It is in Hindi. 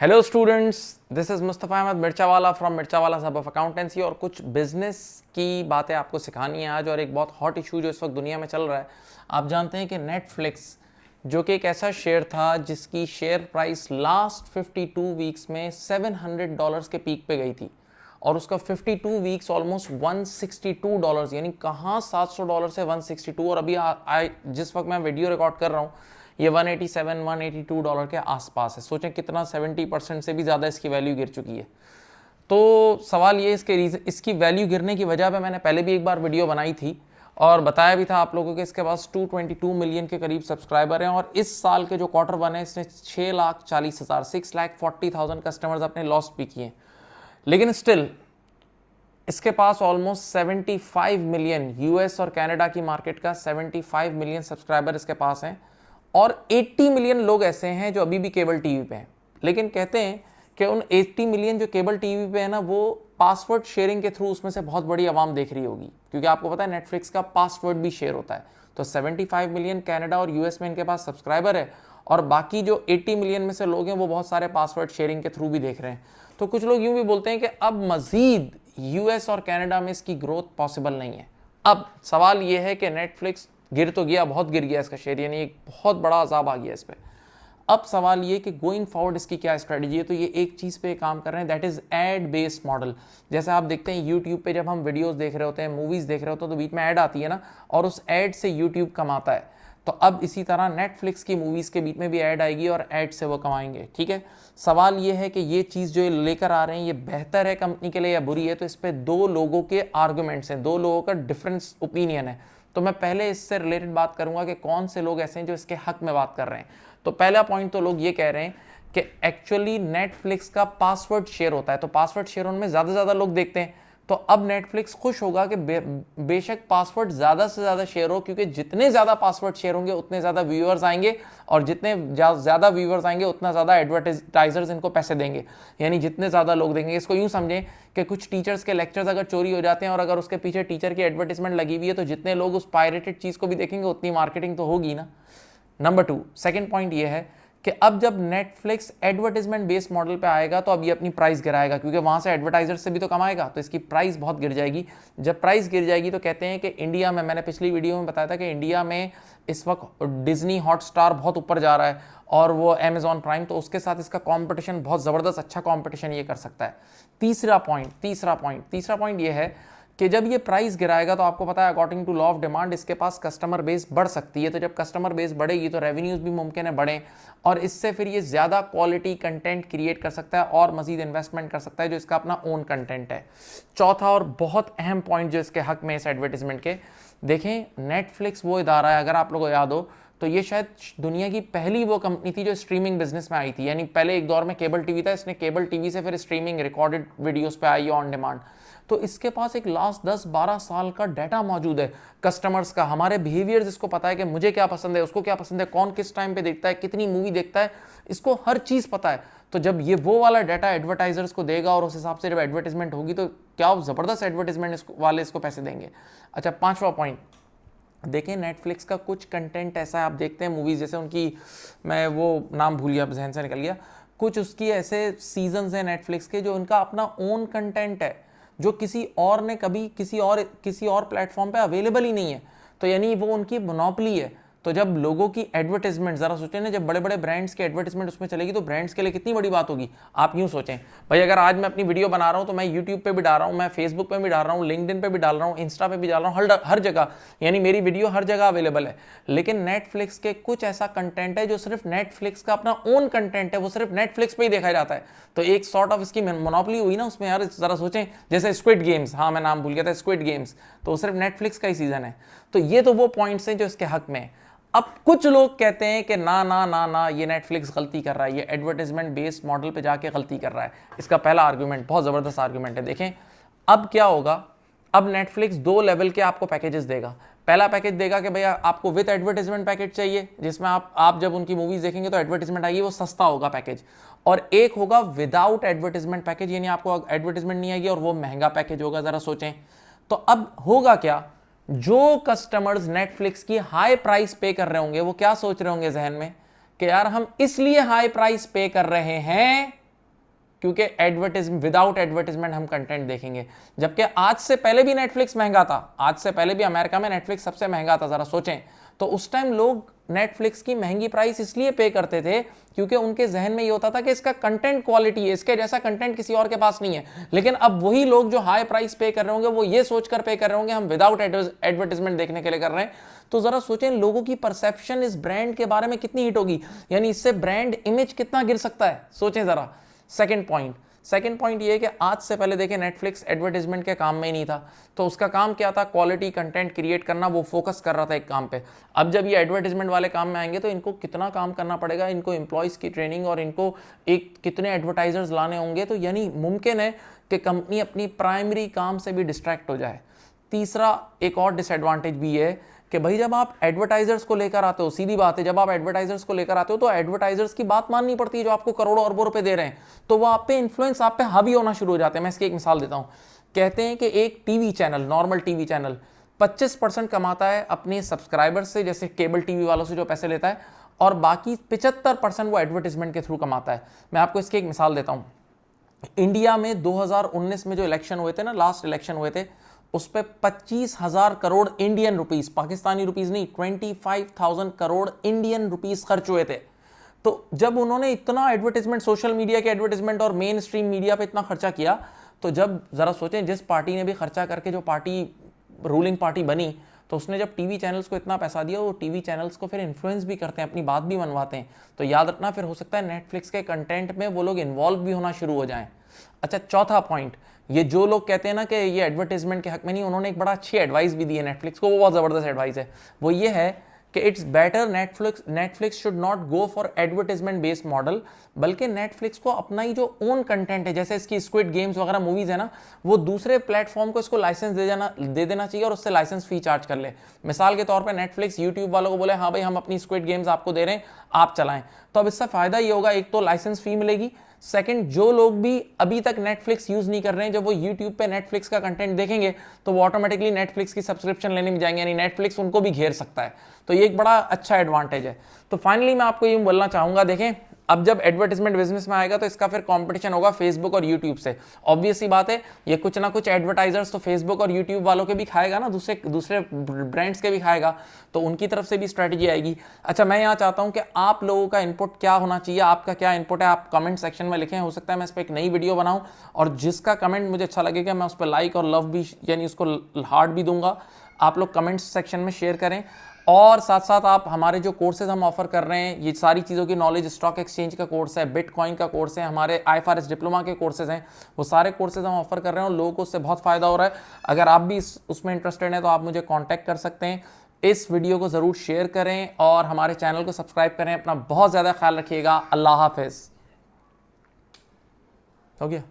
Hello students, this is Mustafa Ahmed Mirchawala from Mirchawala Sahab of accountancy. और कुछ बिजनेस की बातें आपको सिखानी है आज। और एक बहुत हॉट इशू जो इस वक्त दुनिया में चल रहा है, आप जानते हैं कि नेटफ्लिक्स जो कि एक ऐसा शेयर था जिसकी शेयर प्राइस लास्ट 52 वीक्स में $700 के पीक पे गई थी और उसका 52 वीक्स ऑलमोस्ट $162, यानी कहाँ $700 से 162। और अभी जिस वक्त मैं वीडियो रिकॉर्ड कर रहा हूँ ये $187-182 के आसपास है। सोचें कितना 70% से भी ज़्यादा इसकी वैल्यू गिर चुकी है। तो सवाल ये इसकी वैल्यू गिरने की वजह पे मैंने पहले भी एक बार वीडियो बनाई थी और बताया भी था आप लोगों के इसके पास 222 मिलियन के करीब सब्सक्राइबर हैं और इस साल के जो क्वार्टर वन है इसने 6,40,000 6,40,000 कस्टमर्स अपने लॉस्ट भी किए। लेकिन स्टिल इसके पास ऑलमोस्ट 75 मिलियन यूएस और कनाडा की मार्केट का 75 मिलियन सब्सक्राइबर इसके पास हैं और 80 मिलियन लोग ऐसे हैं जो अभी भी केबल टीवी पे हैं। लेकिन कहते हैं कि उन 80 मिलियन जो केबल टीवी पे है ना, वो पासवर्ड शेयरिंग के थ्रू उसमें से बहुत बड़ी आवाम देख रही होगी, क्योंकि आपको पता है नेटफ्लिक्स का पासवर्ड भी शेयर होता है। तो 75 मिलियन कनाडा और यूएस में इनके पास सब्सक्राइबर है और बाकी जो 80 मिलियन में से लोग हैं वो बहुत सारे पासवर्ड शेयरिंग के थ्रू भी देख रहे हैं। तो कुछ लोग यूं भी बोलते हैं कि अब मजीद यूएस और कनाडा में इसकी ग्रोथ पॉसिबल नहीं है। अब सवाल ये है कि नेटफ्लिक्स गिर तो गया, बहुत गिर गया इसका शेयर, यानी एक बहुत बड़ा अजाब आ गया इस पर। अब सवाल ये कि गोइंग फॉरवर्ड इसकी क्या स्ट्रेटजी है। तो ये एक चीज़ पे काम कर रहे हैं, that is ad based model. जैसे आप देखते हैं यूट्यूब पे जब हम वीडियोस देख रहे होते हैं, मूवीज़ देख रहे होते हैं, तो बीच में ऐड आती है ना, और उस ऐड से यूट्यूब कमाता है। तो अब इसी तरह नेटफ्लिक्स की मूवीज़ के बीच में भी ऐड आएगी और ऐड से वो कमाएंगे। ठीक है, सवाल ये है कि ये चीज़ जो लेकर आ रहे हैं ये बेहतर है कंपनी के लिए या बुरी है। तो इस पर दो लोगों के आर्गूमेंट्स हैं, दो लोगों का डिफरेंस ओपिनियन है। तो मैं पहले इससे रिलेटेड बात करूंगा कि कौन से लोग ऐसे हैं जो इसके हक में बात कर रहे हैं। तो पहला पॉइंट तो लोग ये कह रहे हैं कि एक्चुअली नेटफ्लिक्स का पासवर्ड शेयर होता है, तो पासवर्ड शेयर उनमें ज़्यादा से ज़्यादा लोग देखते हैं। तो अब नेटफ्लिक्स खुश होगा कि बेशक पासवर्ड ज़्यादा से ज़्यादा शेयर हो, क्योंकि जितने ज़्यादा पासवर्ड शेयर होंगे उतने ज़्यादा व्यूअर्स आएंगे और जितने ज़्यादा व्यूअर्स आएंगे उतना ज़्यादा एडवर्टाइजर्स इनको पैसे देंगे। यानी जितने ज़्यादा लोग देंगे, इसको यूँ समझें कि कुछ टीचर्स के लेक्चर्स अगर चोरी हो जाते हैं और अगर उसके पीछे टीचर की एडवर्टीजमेंट लगी हुई है, तो जितने लोग उस पायरेटेड चीज़ को भी देखेंगे उतनी मार्केटिंग तो होगी ना। नंबर 2, सेकेंड पॉइंट ये है कि अब जब नेटफ्लिक्स एडवर्टाइजमेंट बेस्ड मॉडल पे आएगा तो अब ये अपनी प्राइस गिराएगा, क्योंकि वहां से एडवर्टाइजर से भी तो कमाएगा, तो इसकी प्राइस बहुत गिर जाएगी। जब प्राइस गिर जाएगी तो कहते हैं कि इंडिया में, मैंने पिछली वीडियो में बताया था कि इंडिया में इस वक्त डिज्नी हॉटस्टार बहुत ऊपर जा रहा है और वो अमेजॉन प्राइम, तो उसके साथ इसका कॉम्पिटिशन बहुत ज़बरदस्त, अच्छा कॉम्पिटिशन ये कर सकता है। तीसरा पॉइंट ये है कि जब ये प्राइस गिराएगा तो आपको पता है according to law of demand इसके पास कस्टमर बेस बढ़ सकती है। तो जब कस्टमर बेस बढ़ेगी तो रेवेन्यूज भी मुमकिन है बढ़ें और इससे फिर ये ज़्यादा क्वालिटी कंटेंट क्रिएट कर सकता है और मजीद इन्वेस्टमेंट कर सकता है जो इसका अपना ओन कंटेंट है। चौथा और बहुत अहम पॉइंट जो इसके हक में इस एडवर्टीजमेंट के, देखें नेटफ्लिक्स वो इदारा है, अगर आप लोगों को याद हो तो ये शायद दुनिया की पहली वो कंपनी थी जो स्ट्रीमिंग बिजनेस में आई थी। यानी पहले एक दौर में केबल टीवी था, इसने केबल टीवी से फिर स्ट्रीमिंग रिकॉर्डेड वीडियोस पे आई ऑन डिमांड। तो इसके पास एक लास्ट 10-12 साल का डाटा मौजूद है कस्टमर्स का, हमारे बिहेवियर्स इसको पता है कि मुझे क्या पसंद है, उसको क्या पसंद है, कौन किस टाइम पे देखता है, कितनी मूवी देखता है, इसको हर चीज़ पता है। तो जब ये वो वाला डाटा एडवर्टाइजर्स को देगा और उस हिसाब से जब एडवर्टीजमेंट होगी तो क्या ज़बरदस्त एडवर्टीजमेंट वाले इसको पैसे देंगे। अच्छा, पांचवा पॉइंट देखें, नेटफ्लिक्स का कुछ कंटेंट ऐसा है, आप देखते हैं मूवीज़, जैसे उनकी, मैं वो नाम भूल गया, जहन से निकल गया, कुछ उसकी ऐसे सीजन्स हैं नेटफ्लिक्स के जो उनका अपना ओन कंटेंट है जो किसी और ने कभी किसी और प्लेटफॉर्म पे अवेलेबल ही नहीं है। तो यानी वो उनकी मोनोपोली है। तो जब लोगों की एडवर्टाइजमेंट, जरा सोचें ना, जब बड़े बड़े ब्रांड्स की एडवर्टाइजमेंट उसमें चलेगी तो ब्रांड्स के लिए कितनी बड़ी बात होगी। आप यूं सोचें भाई, अगर आज मैं अपनी वीडियो बना रहा हूं तो मैं यूट्यूब पे भी डाल रहा हूं, मैं फेसबुक पे भी डाल रहा हूं, लिंक्डइन पे भी डाल रहा हूं, इंस्टा पे भी डाल रहा हूं, हर जगह, यानी मेरी वीडियो हर जगह अवेलेबल है। लेकिन नेटफ्लिक्स के कुछ ऐसा कंटेंट है जो सिर्फ नेटफ्लिक्स का अपना ओन कंटेंट है, वो सिर्फ नेटफ्लिक्स पे ही देखा जाता है। तो एक सॉर्ट ऑफ इसकी मोनोपोली हुई ना उसमें यार। जरा सोचें, जैसे स्क्विड गेम्स, हाँ मैं नाम भूल गया था, स्क्विड गेम्स, तो सिर्फ नेटफ्लिक्स का ही सीजन है। तो ये तो वो पॉइंट्स हैं जो इसके हक में है। अब कुछ लोग कहते हैं कि ना ना ना ना, ये नेटफ्लिक्स गलती कर रहा है, ये एडवर्टाइजमेंट बेस्ड मॉडल पे जाके गलती कर रहा है। इसका पहला आर्गुमेंट बहुत ज़बरदस्त आर्गुमेंट है। देखें अब क्या होगा, अब नेटफ्लिक्स 2 लेवल के आपको पैकेजेस देगा। पहला पैकेज देगा कि भैया आपको विद एडवर्टाइजमेंट पैकेज चाहिए, जिसमें आप जब उनकी मूवीज देखेंगे तो एडवर्टाइजमेंट आएगी, वो सस्ता होगा पैकेज। और एक होगा विदाउट एडवर्टाइजमेंट पैकेज, यानी आपको एडवर्टाइजमेंट नहीं आएगी और वो महंगा पैकेज होगा। जरा सोचें तो अब होगा क्या, जो कस्टमर्स नेटफ्लिक्स की हाई प्राइस पे कर रहे होंगे वो क्या सोच रहे होंगे जहन में कि यार हम इसलिए हाई प्राइस पे कर रहे हैं क्योंकि विदाउट एडवर्टीजमेंट हम कंटेंट देखेंगे। जबकि आज से पहले भी नेटफ्लिक्स महंगा था, आज से पहले भी अमेरिका में नेटफ्लिक्स सबसे महंगा था, जरा सोचें। तो उस टाइम लोग नेटफ्लिक्स की महंगी प्राइस इसलिए पे करते थे क्योंकि उनके जहन में ये होता था कि इसका कंटेंट क्वालिटी है, इसके जैसा कंटेंट किसी और के पास नहीं है। लेकिन अब वही लोग जो हाई प्राइस पे कर रहे होंगे वो ये सोचकर पे कर रहे होंगे हम विदाउट एडवर्टीजमेंट देखने के लिए कर रहे हैं। तो जरा सोचें लोगों की परसेप्शन इस ब्रांड के बारे में कितनी हिट होगी, यानी इससे ब्रांड इमेज कितना गिर सकता है, सोचें जरा। सेकंड पॉइंट ये है कि आज से पहले देखें नेटफ्लिक्स एडवर्टीजमेंट के काम में ही नहीं था, तो उसका काम क्या था, क्वालिटी कंटेंट क्रिएट करना, वो फोकस कर रहा था एक काम पे। अब जब ये एडवर्टीजमेंट वाले काम में आएंगे तो इनको कितना काम करना पड़ेगा, इनको एम्प्लॉयज़ की ट्रेनिंग और इनको एक कितने एडवर्टाइजर्स लाने होंगे, तो यानी मुमकिन है कि कंपनी अपनी प्राइमरी काम से भी डिस्ट्रैक्ट हो जाए। तीसरा एक और डिसएडवांटेज भी है कि भाई जब आप एडवर्टाइजर्स को लेकर आते हो, सीधी बात है, जब आप एडवर्टाइजर्स को लेकर आते हो तो एडवर्टाइजर्स की बात माननी पड़ती है जो आपको करोड़ों अरबों रुपए दे रहे हैं, तो वो आप पे इन्फ्लुएंस, आप पे हावी होना शुरू हो जाते हैं। मैं इसकी एक मिसाल देता हूं। कहते हैं कि एक TV channel, normal TV channel 25% कमाता है अपने सब्सक्राइबर्स से, जैसे केबल टीवी वालों से जो पैसे लेता है, और बाकी 75% वो एडवर्टीजमेंट के थ्रू कमाता है। मैं आपको इसकी एक मिसाल देता हूं। इंडिया में 2019 में जो इलेक्शन हुए थे ना, लास्ट इलेक्शन हुए थे, उस पर 25,000 crore Indian rupees, Pakistani rupees नहीं, 25,000 करोड़ इंडियन रुपीस खर्च हुए थे। तो जब उन्होंने इतना एडवर्टीजमेंट, सोशल मीडिया के एडवर्टीजमेंट और मेन स्ट्रीम मीडिया पे इतना खर्चा किया, तो जब जरा सोचें जिस पार्टी ने भी खर्चा करके जो पार्टी रूलिंग पार्टी बनी, तो उसने जब टीवी चैनल्स को इतना पैसा दिया, वो टीवी चैनल्स को फिर इन्फ्लुएंस भी करते हैं, अपनी बात भी मनवाते हैं। तो याद रखना, फिर हो सकता है नेटफ्लिक्स के कंटेंट में वो लोग इन्वॉल्व भी होना शुरू हो जाएं। अच्छा, चौथा पॉइंट, ये जो लोग कहते हैं ना कि ये एडवर्टीजमेंट के हक में नहीं, उन्होंने एक बड़ा अच्छी एडवाइस भी दी है नेटफ्लिक्स को, वो बहुत ज़बरदस्त एडवाइस है। वो ये है कि it's better Netflix should not go for advertisement based model, बल्कि नेटफ्लिक्स को अपना ही जो ओन कंटेंट है, जैसे इसकी स्क्विड गेम्स वगैरह मूवीज है ना, वो दूसरे प्लेटफॉर्म को इसको लाइसेंस दे देना चाहिए और उससे लाइसेंस फी चार्ज कर ले। मिसाल के तौर पे नेटफ्लिक्स यूट्यूब वालों को बोले हाँ भाई हम अपनी स्क्विड गेम्स आपको दे रहे हैं, आप चलाएं। तो अब इससे फायदा ये होगा, एक तो लाइसेंस फी मिलेगी, सेकंड जो लोग भी अभी तक नेटफ्लिक्स यूज नहीं कर रहे हैं, जब वो यूट्यूब पे नेटफ्लिक्स का कंटेंट देखेंगे तो वो ऑटोमेटिकली नेटफ्लिक्स की सब्सक्रिप्शन लेने में जाएंगे, यानी नेटफ्लिक्स उनको भी घेर सकता है। तो ये एक बड़ा अच्छा एडवांटेज है। तो फाइनली मैं आपको ये बोलना चाहूंगा, देखें अब जब एडवर्टीजमेंट बिजनेस में आएगा तो इसका फिर कंपटीशन होगा फेसबुक और यूट्यूब से। ऑब्वियस सी बात है, ये कुछ ना कुछ एडवर्टाइजर्स तो फेसबुक और यूट्यूब वालों के भी खाएगा ना, दूसरे ब्रांड्स के भी खाएगा, तो उनकी तरफ से भी स्ट्रेटजी आएगी। अच्छा, मैं यहाँ चाहता हूँ कि आप लोगों का इनपुट क्या होना चाहिए, आपका क्या इनपुट है, आप कमेंट सेक्शन में लिखें। हो सकता है मैं इस पर एक नई वीडियो बनाऊँ, और जिसका कमेंट मुझे अच्छा लगेगा मैं उस पर लाइक और लव भी, यानी उसको हार्ट भी दूंगा। आप लोग कमेंट सेक्शन में शेयर करें, और साथ साथ आप हमारे जो कोर्सेज हम ऑफर कर रहे हैं, ये सारी चीज़ों की नॉलेज, स्टॉक एक्सचेंज का कोर्स है, बिटकॉइन का कोर्स है, हमारे IFRS डिप्लोमा के कोर्सेज हैं, वो सारे कोर्सेज हम ऑफर कर रहे हैं और लोगों को उससे बहुत फ़ायदा हो रहा है। अगर आप भी उसमें इंटरेस्टेड हैं तो आप मुझे कॉन्टैक्ट कर सकते हैं। इस वीडियो को ज़रूर शेयर करें और हमारे चैनल को सब्सक्राइब करें। अपना बहुत ज़्यादा ख्याल रखिएगा। अल्लाह हाफिज़। हो गया।